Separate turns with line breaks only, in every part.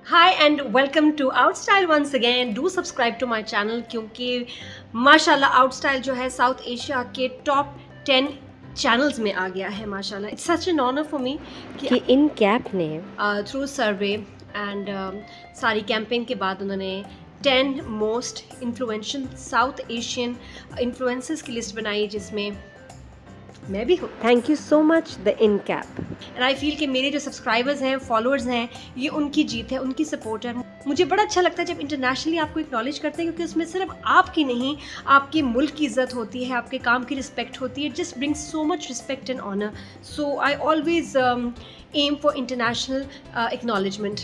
Hi and welcome to Outstyle once again. Do subscribe to my channel क्योंकि माशाल्लाह Outstyle जो है south Asia के टॉप 10 चैनल्स में आ गया है माशाल्लाह. It's such an honor for me
कि इन कैप ने
थ्रू सर्वे एंड सारी कैंपेन के बाद उन्होंने 10 most influential south Asian influencers की लिस्ट बनाई जिसमें मैं भी हूँ.
Thank you so much the in cap.
And I feel कि मेरे जो सब्सक्राइबर्स हैं, फॉलोअर्स हैं, ये उनकी जीत है, उनकी सपोर्ट है. मुझे बड़ा अच्छा लगता है जब इंटरनेशनली आपको एक्नॉलेज करते हैं क्योंकि उसमें सिर्फ आपकी नहीं, आपके मुल्क की इज्जत होती है, आपके काम की रिस्पेक्ट होती है. Just brings so much respect and honour. So I always am for international acknowledgement.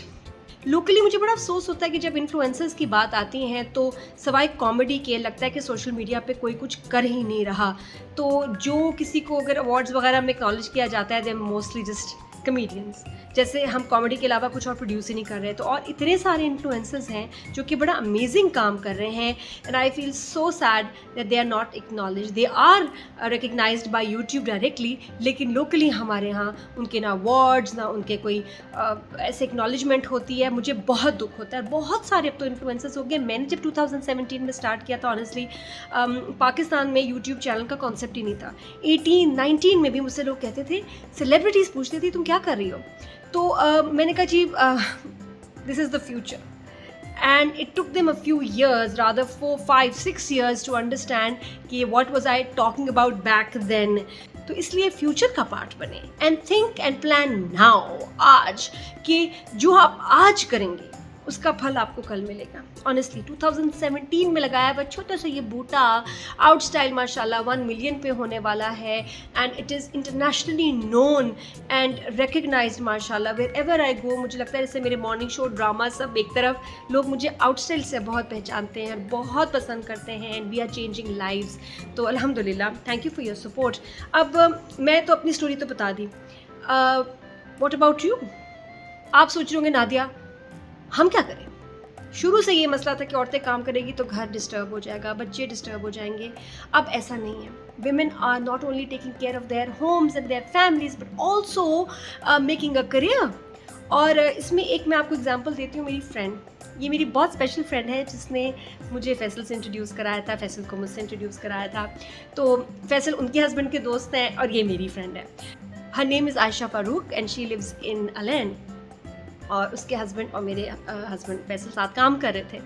Locally मुझे बड़ा अफसोस होता है कि जब इन्फ्लुएंसर्स की बात आती हैं तो सवाई कॉमेडी के लगता है कि सोशल मीडिया पे कोई कुछ कर ही नहीं रहा. तो जो किसी को अगर अवार्ड्स वगैरह में एक्नॉलेज किया जाता है दे मोस्टली जस्ट कमेडियंस. जैसे हम कॉमेडी के अलावा कुछ और प्रोड्यूस ही नहीं कर रहे. तो और इतने सारे इन्फ्लुएंसर्स हैं जो कि बड़ा अमेजिंग काम कर रहे हैं. And I feel so sad that they are not acknowledge. They are recognised by YouTube directly, लेकिन लोकली हमारे यहाँ उनके ना अवार्ड्स ना उनके कोई ऐसे एक्नॉलेजमेंट होती है. मुझे बहुत दुख होता है. बहुत सारे अब तो इन्फ्लुएंसर्स हो गए. मैंने जब 2017 में स्टार्ट किया था ऑनेस्टली पाकिस्तान में यूट्यूब चैनल का कॉन्सेप्ट ही नहीं था. 18-19 में भी मुझसे लोग कहते थे, सेलिब्रिटीज़ पूछते थे तुम क्या कर रही हो. तो मैंने कहा ji this is the future. And it took them a few years, rather 4, 5, 6 years to understand कि what was I talking about back then. तो इसलिए फ्यूचर का पार्ट बने and think and plan now, आज, कि जो आप आज करेंगे उसका फल आपको कल मिलेगा. ऑनेस्टली 2017 में लगाया हुआ छोटा सा ये बूटा आउटस्टाइल माशाल्लाह 1 मिलियन पे होने वाला है. And it is internationally known and recognised माशाल्लाह. वेयर एवर आई गो मुझे लगता है जैसे मेरे मॉर्निंग शो ड्रामा सब एक तरफ, लोग मुझे आउटस्टाइल से बहुत पहचानते हैं, बहुत पसंद करते हैं. And we are changing lives. तो अल्हम्दुलिल्लाह, thank you for your support. अब मैं तो अपनी स्टोरी तो बता दी. What about you? आप सोच रहे होंगे नादिया हम क्या करें. शुरू से ये मसला था कि औरतें काम करेगी तो घर डिस्टर्ब हो जाएगा, बच्चे डिस्टर्ब हो जाएंगे. अब ऐसा नहीं है. women are not only taking care of their homes and their families but also making a career. और इसमें एक मैं आपको एग्जांपल देती हूँ. मेरी फ्रेंड, ये मेरी बहुत स्पेशल फ्रेंड है जिसने मुझे फैसल से इंट्रोड्यूस कराया था, फैसल को मुझसे इंट्रोड्यूस कराया था. तो फैसल उनके हस्बैंड के दोस्त हैं और ये मेरी फ्रेंड है. Her name is Ayesha Farooq and she lives in Al Ain. और उसके हस्बैंड और मेरे हस्बैंड फैसल साथ काम कर रहे थे.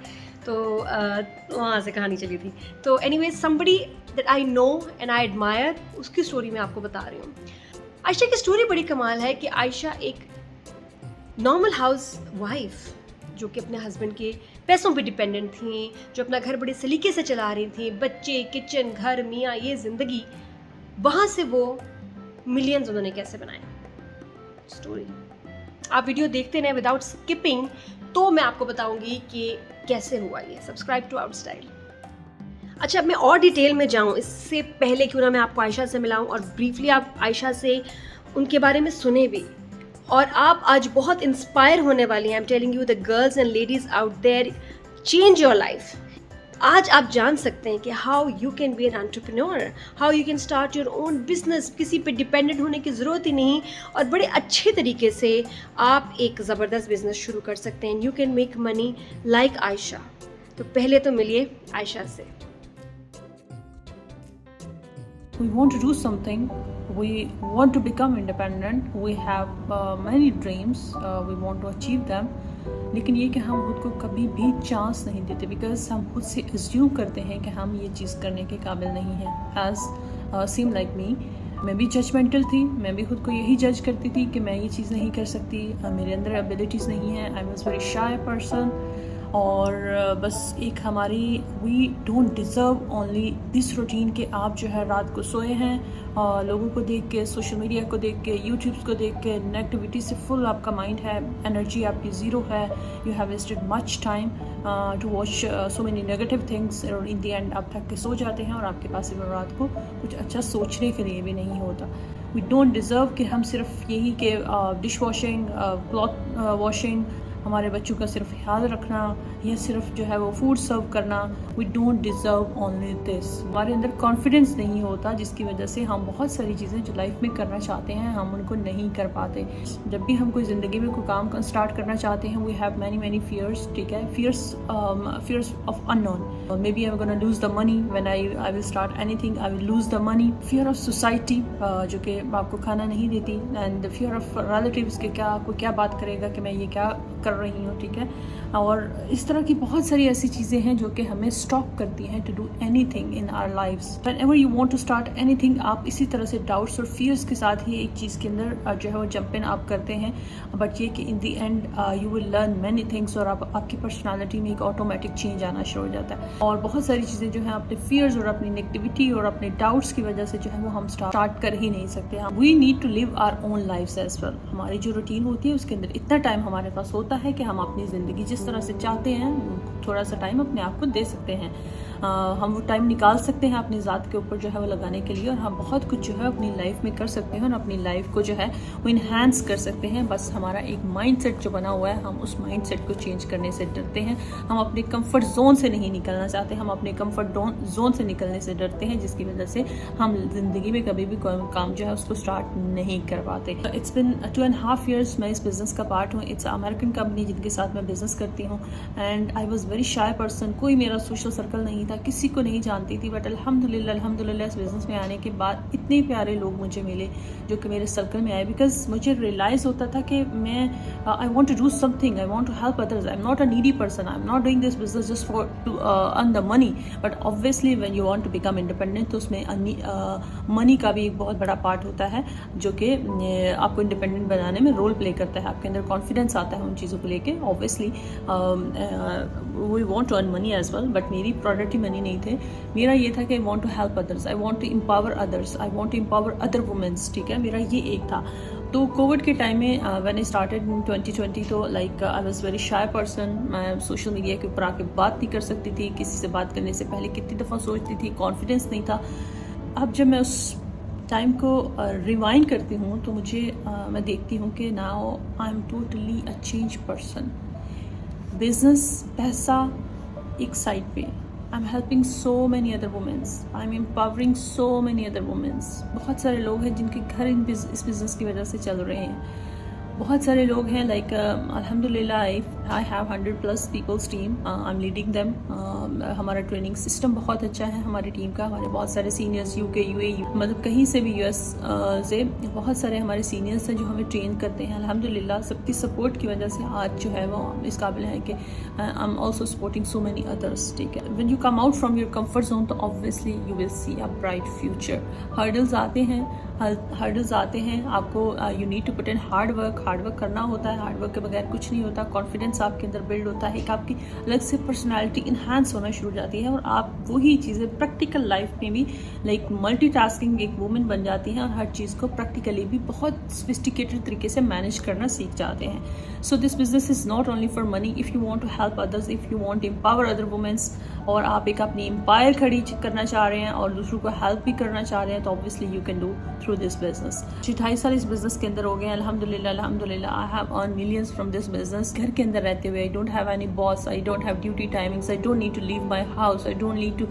तो वहाँ से कहानी चली थी. तो anyways somebody that I know and I admire, उसकी स्टोरी मैं आपको बता रही हूँ. आयशा की स्टोरी बड़ी कमाल है कि आयशा एक नॉर्मल हाउस वाइफ जो कि अपने हस्बैंड के पैसों पे डिपेंडेंट थी, जो अपना घर बड़े सलीके से चला रही थी, बच्चे, किचन, घर, मियाँ, ये ज़िंदगी, वहाँ से वो मिलियंस उन्होंने कैसे बनाए. स्टोरी आप वीडियो देखते रहें विदाउट स्किपिंग, तो मैं आपको बताऊंगी कि कैसे हुआ ये. Subscribe to Outstyle. अच्छा, अब मैं और डिटेल में जाऊं इससे पहले क्यों ना मैं आपको आयशा से मिलाऊं और ब्रीफली आप आयशा से उनके बारे में सुने भी. और आप आज बहुत इंस्पायर होने वाली हैं. I am telling you the girls and ladies out there, change your life. आज आप जान सकते हैं कि how you can be an entrepreneur, how you can start your own business. किसी पे डिपेंडेंट होने की ज़रूरत ही नहीं और बड़े अच्छे तरीके से आप एक ज़बरदस्त बिजनेस शुरू कर सकते हैं. You can make money like Ayesha. तो पहले तो मिलिए आयशा से.
We want to do something. We want to become independent. We have many dreams. We want to achieve them. लेकिन ये कि हम खुद को कभी भी चांस नहीं देते बिकॉज हम खुद से एज्यूम करते हैं कि हम ये चीज़ करने के काबिल नहीं हैं. एज सेम लाइक मी, मैं भी जजमेंटल थी. मैं भी खुद को यही जज करती थी कि मैं ये चीज़ नहीं कर सकती, मेरे अंदर एबिलिटीज़ नहीं हैं. I was very shy person. और बस एक हमारी we don't deserve only this routine कि आप जो है रात को सोए हैं लोगों को देख के, सोशल मीडिया को देख के, यूट्यूब्स को देख के, नेगेटिविटी से फुल आपका माइंड है, एनर्जी आपकी ज़ीरो है. You have wasted much time to watch so many negative things. और इन दी एंड आप थक के सो जाते हैं और आपके पास रात को कुछ अच्छा सोचने के लिए भी नहीं होता. वी डोंट डिज़र्व कि हम सिर्फ यही कि डिश वॉशिंग, क्लॉथ वॉशिंग, हमारे बच्चों का सिर्फ ख्याल रखना या सिर्फ जो है वो फूड सर्व करना, we don't deserve only this. हमारे अंदर कॉन्फिडेंस नहीं होता, जिसकी वजह से हम बहुत सारी चीज़ें जो लाइफ में करना चाहते हैं हम उनको नहीं कर पाते। जब भी हम कोई ज़िंदगी में कोई काम स्टार्ट करना चाहते हैं, वी हैव मैनी फियर्स, ठीक है, fears of unknown. Maybe I am gonna lose the money when I will start anything, I will lose the money. Fear of society जो कि आपको खाना नहीं देती, एंड फियर ऑफ रिलेटिव्स के क्या आपको क्या बात करेगा कि मैं ये क्या कर रही हूँ, ठीक है। और इस तरह की बहुत सारी ऐसी चीज़ें हैं जो कि हमें स्टॉप करती हैं to do anything in our lives. Whenever you want to start anything, आप इसी तरह से डाउट्स और फियर्स के साथ ही एक चीज़ के अंदर जो है वो जंप इन आप करते हैं, बट ये कि in the end you will learn many things, और आपकी पर्सनालिटी में एक ऑटोमेटिक चेंज आना शुरू हो जाता है। और बहुत सारी चीज़ें जो है अपने फियर्स और अपनी नेगेटिविटी और अपने डाउट्स की वजह से जो है वो हम स्टार्ट कर ही नहीं सकते। We need to live our own lives as well. हमारी जो रूटीन होती है उसके अंदर इतना टाइम हमारे पास होता है कि हम अपनी ज़िंदगी जिस तरह से चाहते हैं थोड़ा सा टाइम अपने आप को दे सकते हैं। हम वो टाइम निकाल सकते हैं अपनी ज़ात के ऊपर जो है वो लगाने के लिए, और हम बहुत कुछ जो है अपनी लाइफ में कर सकते हैं और अपनी लाइफ को जो है वो इन्हांस कर सकते हैं। बस हमारा एक माइंडसेट जो बना हुआ है, हम उस माइंडसेट को चेंज करने से डरते हैं। हम अपने कंफर्ट जोन से नहीं निकलना चाहते, हम अपने कंफर्ट जोन से निकलने से डरते हैं, जिसकी वजह से हम ज़िंदगी में कभी भी कोई काम जो है उसको स्टार्ट नहीं कर पाते। इट्स बिन 2.5 years मैं इस बिज़नेस का पार्ट हूँ। इट्स अमेरिकन कंपनी जिनके साथ मैं बिज़नेस करती हूँ, and I was very shy person. कोई मेरा सोशल सर्कल नहीं था, किसी को नहीं जानती थी, बट अल्हम्दुलिल्लाह इस बिज़नेस में आने के बाद इतने प्यारे लोग मुझे मिले जो कि मेरे सर्कल में आए, बिकॉज मुझे रियलाइज़ होता था कि मैं I want to do something, I want to help others. I am not a needy person, I am not doing this business just for to earn the money, but obviously when you want to become independent तो उसमें money का भी एक बहुत बड़ा part होता है जो कि आपको इंडिपेंडेंट बनाने में रोल प्ले करता है। आपके अंदर कॉन्फिडेंस आता है उन चीज़ों को लेके। Obviously we want to earn money as well, but मेरी प्रायोरिटी मनी नहीं थे। मेरा ये था कि I want to help others, I want to empower others, I want to empower other womens, ठीक है, मेरा ये एक था। तो कोविड के टाइम में व्हेन आई स्टार्टेड इन 2020, तो like I was very shy person. मैं सोशल मीडिया के ऊपर आके बात नहीं कर सकती थी, किसी से बात करने से पहले कितनी दफ़ा सोचती थी, कॉन्फिडेंस नहीं था। अब जब मैं उस टाइम को रिवाइंड करती हूँ तो मुझे मैं देखती हूँ कि now I am totally a change person. Business, पैसा एक साइड पे, I am helping so many other womens, I am empowering so many other womens. बहुत सारे लोग हैं जिनके घर इस बिज़नेस की वजह से चल रहे हैं। बहुत सारे लोग हैं लाइक अल्हम्दुलिल्लाह I have 100+ peoples team, I am leading them. हमारा ट्रेनिंग सिस्टम बहुत अच्छा है हमारी टीम का। हमारे बहुत सारे सीनियर्स UK, UAE, मतलब कहीं से भी US से बहुत सारे हमारे सीनियर्स हैं जो हमें ट्रेन करते हैं। अल्हम्दुलिल्लाह सबकी सपोर्ट की वजह से आज जो है वो इस काबिल है कि I am also supporting so many others, ठीक है। When you come out from your comfort zone तो obviously you will see a bright future. Hurdles आते हैं आपको, you need to put in hard work करना होता है। हार्ड वर्क के बगैर कुछ नहीं होता। कॉन्फिडेंस आपके अंदर बिल्ड होता है, एक आपकी अलग से पर्सनालिटी इन्हांस होना शुरू हो जाती है, और आप वही चीज़ें प्रैक्टिकल लाइफ में भी लाइक मल्टीटास्किंग एक वुमेन बन जाती हैं, और हर चीज़ को प्रैक्टिकली भी बहुत सोफिस्टिकेटेड तरीके से मैनेज करना सीख जाते हैं। So this business is not only for money. If you want to help others, if you want to empower other womens, और आप एक अपनी एम्पायर खड़ी करना चाह रहे हैं और दूसरों को हेल्प भी करना चाह रहे हैं, तो obviously you can do through this business. 28 साल इस बिजनेस के अंदर हो गए हैं अल्हम्दुलिल्लाह। I have earn millions from this business. घर के अंदर रहते हुए I don't have any boss, I don't have duty timings, I don't need to leave my house, I don't need to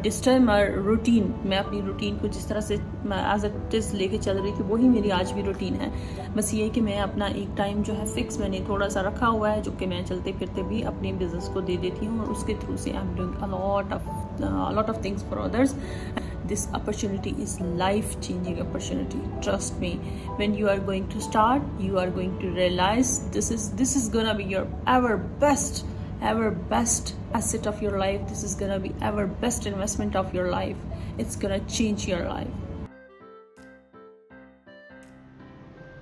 disturb my routine. मैं अपनी routine को जिस तरह से एज इट इज़ लेके चल रही थी वही मेरी आज भी रूटीन है। बस ये कि मैं अपना एक टाइम जो है फिक्स मैंने थोड़ा सा रखा हुआ है, जो कि मैं चलते फिरते भी अपने बिजनेस को दे देती हूँ, और उसके थ्रू से I am doing a lot of things for others. This opportunity is life-changing opportunity. Trust me. When you are going to start, you are going to realize this is gonna be your ever best asset of your life. This is gonna be ever best investment of your life. It's gonna change your life.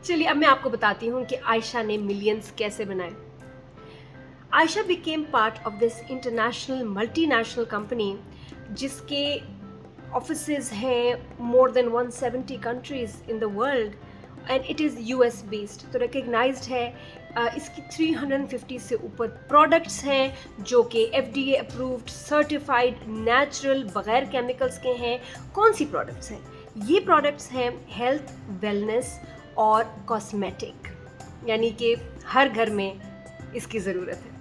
चलिए अब मैं आपको बताती हूँ कि आयशा ने millions कैसे बनाए। Ayesha became part of this international multinational company जिसके ऑफिसेज हैं more than 170 countries in the world and it is US based। तो recognized है। इसकी 350 से ऊपर प्रोडक्ट्स हैं जो कि FDA approved, certified, natural, बगैर केमिकल्स के हैं। कौन सी प्रोडक्ट्स हैं? ये प्रोडक्ट्स हैं हेल्थ, वेलनेस और कॉस्मेटिक, यानी कि हर घर में इसकी ज़रूरत है।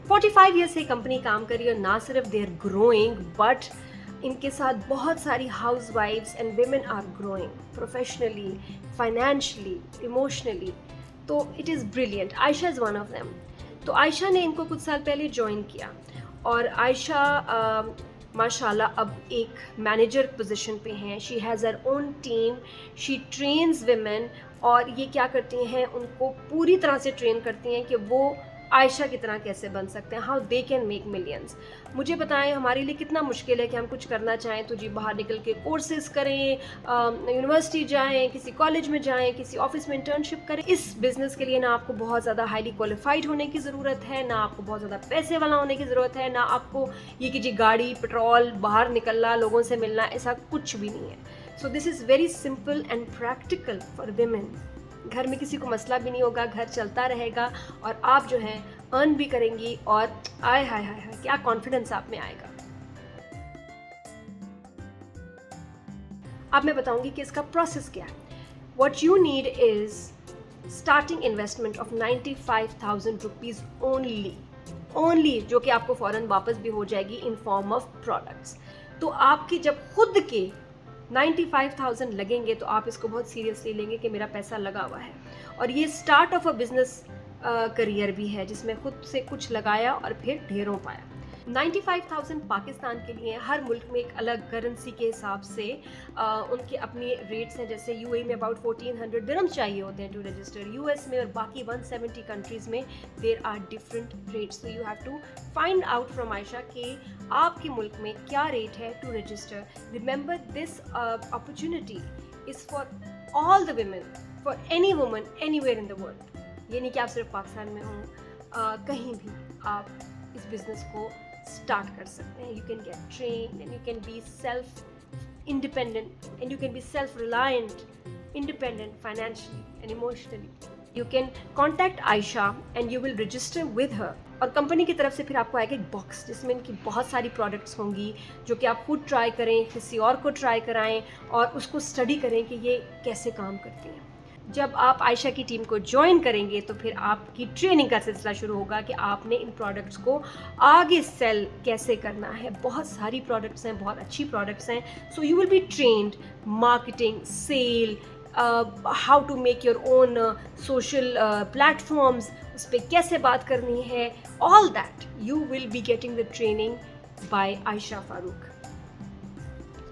45 ईयर से कंपनी काम कर रही है और ना सिर्फ दे आर ग्रोइंग बट इनके साथ बहुत सारी हाउस वाइफ्स and women are growing professionally, financially, emotionally. तो it is brilliant. Ayesha is one of them. तो आयशा ने इनको कुछ साल पहले ज्वाइन किया और आयशा माशाल्लाह अब एक मैनेजर पोजीशन पे हैं। She has her own team, she trains women और ये क्या करती हैं, उनको पूरी तरह से ट्रेन करती हैं कि वो आयशा की तरह कैसे बन सकते हैं, how they can make millions. मुझे बताएं हमारे लिए कितना मुश्किल है कि हम कुछ करना चाहें तो जी बाहर निकल के कोर्सेज करें, यूनिवर्सिटी जाएं, किसी कॉलेज में जाएं, किसी ऑफिस में इंटर्नशिप करें। इस बिज़नेस के लिए ना आपको बहुत ज़्यादा हाईली क्वालिफाइड होने की ज़रूरत है, ना आपको बहुत ज़्यादा पैसे वाला होने की ज़रूरत है, ना आपको ये कि जी गाड़ी, पेट्रोल, बाहर निकलना, लोगों से मिलना, ऐसा कुछ भी नहीं है। So this is very simple and practical for women. घर में किसी को मसला भी नहीं होगा, घर चलता रहेगा और आप जो है अर्न भी करेंगी और आय हाय हाय हाय क्या कॉन्फिडेंस आप में आएगा। अब मैं बताऊंगी कि इसका प्रोसेस क्या है। What you need is starting investment of 95,000 rupees only, जो कि आपको फ़ौरन वापस भी हो जाएगी इन फॉर्म ऑफ प्रोडक्ट्स। तो आपकी जब खुद के 95,000 लगेंगे तो आप इसको बहुत सीरियसली लेंगे कि मेरा पैसा लगा हुआ है। और ये start of a business career भी है जिसमें खुद से कुछ लगाया और फिर ढेरों पाया। 95,000 पाकिस्तान के लिए, हर मुल्क में एक अलग करेंसी के हिसाब से उनके अपने रेट्स हैं। जैसे यूएई में अबाउट 1400 दिरहम्स चाहिए होते हैं टू रजिस्टर, यूएस में और बाकी 170 कंट्रीज़ में there are different rates. So you have to find out from Ayesha कि आपके मुल्क में क्या रेट है to register. Remember this opportunity is for all the women, for any woman anywhere in the world. ये नहीं कि आप सिर्फ पाकिस्तान में हों, कहीं भी आप इस बिज़नेस को स्टार्ट कर सकते हैं। You can gate train and you can be self independent and you can be self reliant, independent financially and emotionally. You can contact Ayesha and you will register with her. और company की तरफ से फिर आपको आएगा एक बॉक्स जिसमें इनकी बहुत सारी प्रोडक्ट्स होंगी जो कि आप खुद ट्राई करें, किसी और को ट्राई कराएं और उसको स्टडी करें कि ये कैसे काम करती हैं। जब आप आयशा की टीम को ज्वाइन करेंगे तो फिर आपकी ट्रेनिंग का सिलसिला शुरू होगा कि आपने इन प्रोडक्ट्स को आगे सेल कैसे करना है। बहुत सारी प्रोडक्ट्स हैं, बहुत अच्छी प्रोडक्ट्स हैं। So you will be trained marketing, sale, how to make your own social platforms, उस पर कैसे बात करनी है, all that you will be getting the training by Ayesha Farooq.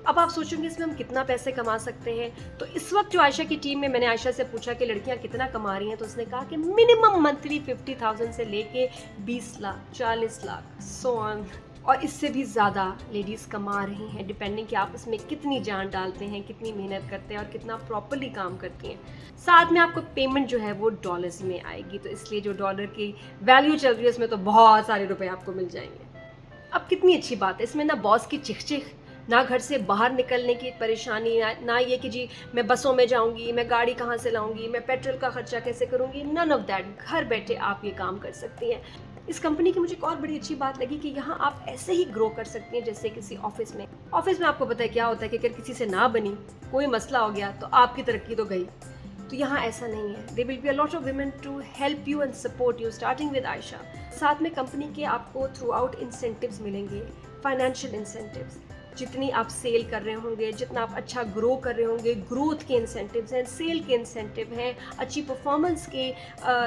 अब आप सोचेंगे इसमें हम कितना पैसे कमा सकते हैं। तो इस वक्त जो आयशा की टीम में, मैंने आयशा से पूछा कि लड़कियां कितना कमा रही हैं, तो उसने कहा कि मिनिमम मंथली 50,000 से लेके 20 लाख, 40 लाख, सो ऑन, और इससे भी ज़्यादा लेडीज़ कमा रही हैं, डिपेंडिंग कि आप इसमें कितनी जान डालते हैं, कितनी मेहनत करते हैं और कितना प्रॉपरली काम करती हैं। साथ में आपको पेमेंट जो है वो डॉलर्स में आएगी, तो इसलिए जो डॉलर की वैल्यू चल रही है उसमें तो बहुत सारे रुपए आपको मिल जाएंगे। अब कितनी अच्छी बात है, इसमें ना बॉस की चिख, ना घर से बाहर निकलने की परेशानी, ना ये कि जी मैं बसों में जाऊंगी, मैं गाड़ी कहाँ से लाऊंगी, मैं पेट्रोल का खर्चा कैसे करूंगी, नन ऑफ दैट। घर बैठे आप ये काम कर सकती हैं। इस कंपनी की मुझे एक और बड़ी अच्छी बात लगी कि यहाँ आप ऐसे ही ग्रो कर सकती हैं जैसे किसी ऑफिस में। ऑफिस में आपको पता है क्या होता है कि अगर किसी से ना बनी, कोई मसला हो गया तो आपकी तरक्की तो गई। तो यहाँ ऐसा नहीं है। There will be a lot of women to help you and support you, starting with Ayesha. साथ में कंपनी के आपको थ्रू आउट इंसेंटिव्स मिलेंगे, फाइनेंशियल इंसेंटिव्स। जितनी आप सेल कर रहे होंगे, जितना आप अच्छा ग्रो कर रहे होंगे, ग्रोथ के इंसेंटिव्स हैं, सेल के इंसेंटिव हैं, अच्छी परफॉर्मेंस के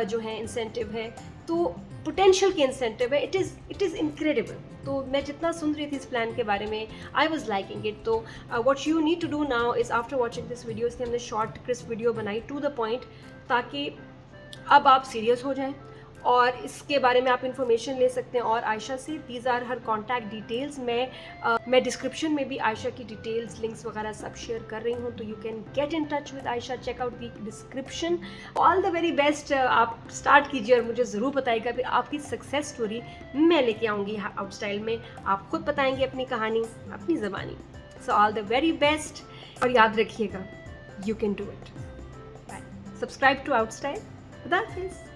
जो है इंसेंटिव है, तो पोटेंशियल के इंसेंटिव है। It is incredible. तो मैं जितना सुन रही थी इस प्लान के बारे में, आई वॉज लाइकिंग इट। तो what you need to do now is after watching this video, इसलिए हमने शॉर्ट क्रिस्प वीडियो बनाई टू द पॉइंट, ताकि अब आप सीरियस हो जाएं और इसके बारे में आप इन्फॉर्मेशन ले सकते हैं। और आयशा से these are her contact details. मैं डिस्क्रिप्शन में भी आयशा की डिटेल्स, लिंक्स वगैरह सब शेयर कर रही हूँ, तो you can get in touch with Ayesha, check out the description. All the very best. आप स्टार्ट कीजिए और मुझे ज़रूर बताइएगा फिर आपकी सक्सेस स्टोरी मैं लेके आऊँगी आउटस्टाइल में। आप खुद बताएंगे अपनी कहानी अपनी ज़बानी। So all the very best और याद रखिएगा, you can do it. Bye. Subscribe to Outstyle. खुदा हाफिज़।